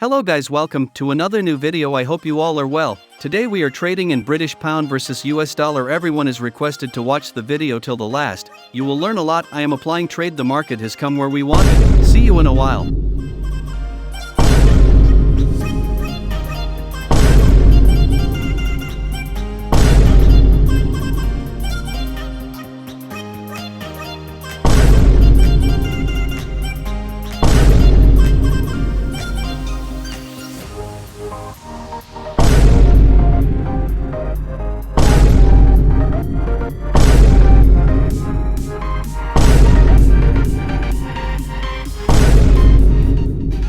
Hello guys, welcome to another new video. I hope you all are well. Today we are trading in British pound versus US dollar. Everyone is requested to watch the video till the last. You will learn a lot. I am applying trade. The market has come where we wanted. See you in a while.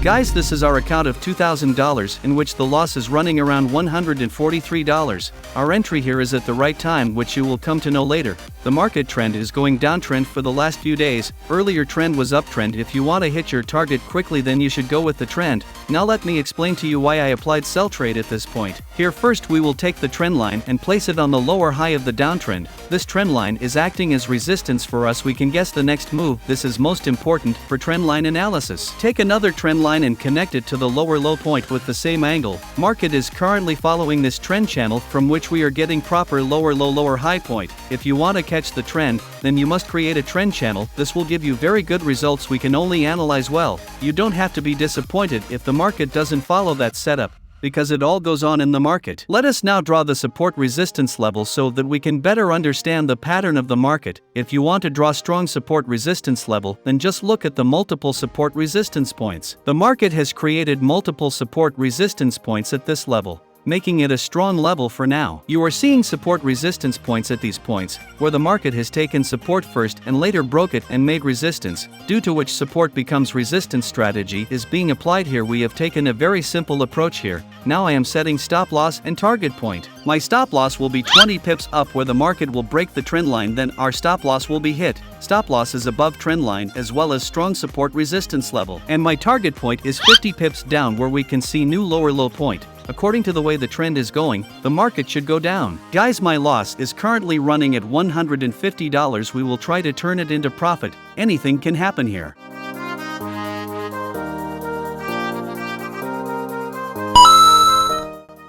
Guys, this is our account of $2,000 in which the loss is running around $143. Our entry here is at the right time, which you will come to know later. The market trend is going downtrend for the last few days. Earlier trend was uptrend. If you want to hit your target quickly, then you should go with the trend. Now let me explain to you why I applied sell trade at this point. Here first we will take the trend line and place it on the lower high of the downtrend. This trend line is acting as resistance for us. We can guess the next move. This is most important for trend line analysis. Take another trend line and connect it to the lower low point with the same angle. Market is currently following this trend channel from which we are getting proper lower low lower high point. If you want to catch the trend, then you must create a trend channel. This will give you very good results. We can only analyze well. You don't have to be disappointed if the market doesn't follow that setup, because it all goes on in the market. Let us now draw the support resistance level so that we can better understand the pattern of the market. If you want to draw strong support resistance level, then just look at the multiple support resistance points. The market has created multiple support resistance points at this level, making it a strong level for now. You are seeing support resistance points at these points, where the market has taken support first and later broke it and made resistance, due to which support becomes resistance strategy is being applied here. We have taken a very simple approach here. Now I am setting stop loss and target point. My stop loss will be 20 pips up where the market will break the trend line, then our stop loss will be hit. Stop loss is above trend line as well as strong support resistance level. And my target point is 50 pips down where we can see new lower low point. According to the way the trend is going, the market should go down. Guys, my loss is currently running at $150. We will try to turn it into profit. Anything can happen here.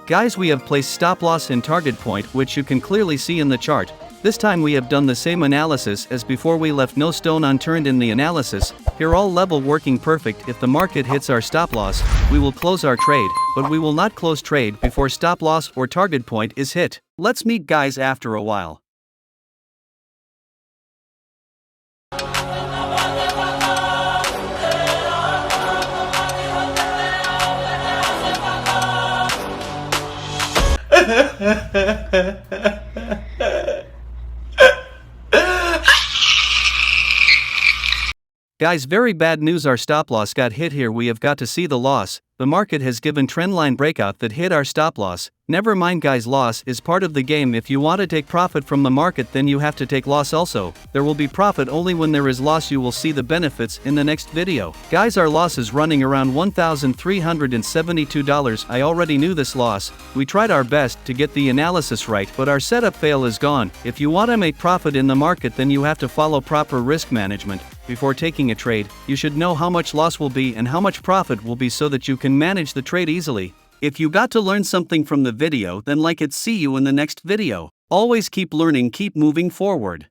Guys, we have placed stop loss and target point, which you can clearly see in the chart. This time we have done the same analysis as before. We left no stone unturned in the analysis. Here all level working perfect. If the market hits our stop loss, we will close our trade, but we will not close trade before stop loss or target point is hit. Let's meet guys after a while. Guys, very bad news. Our stop loss got hit here. We have got to see the loss. The market has given trendline breakout that hit our stop loss. Never mind guys, loss is part of the game. If you want to take profit from the market, then you have to take loss also. There will be profit only when there is loss. You will see the benefits in the next video. Guys, our loss is running around $1,372. I already knew this loss. We tried our best to get the analysis right, but our setup fail is gone. If you want to make profit in the market, then you have to follow proper risk management. Before taking a trade, you should know how much loss will be and how much profit will be so that you can manage the trade easily. If you got to learn something from the video, then like it. See you in the next video. Always keep learning, keep moving forward.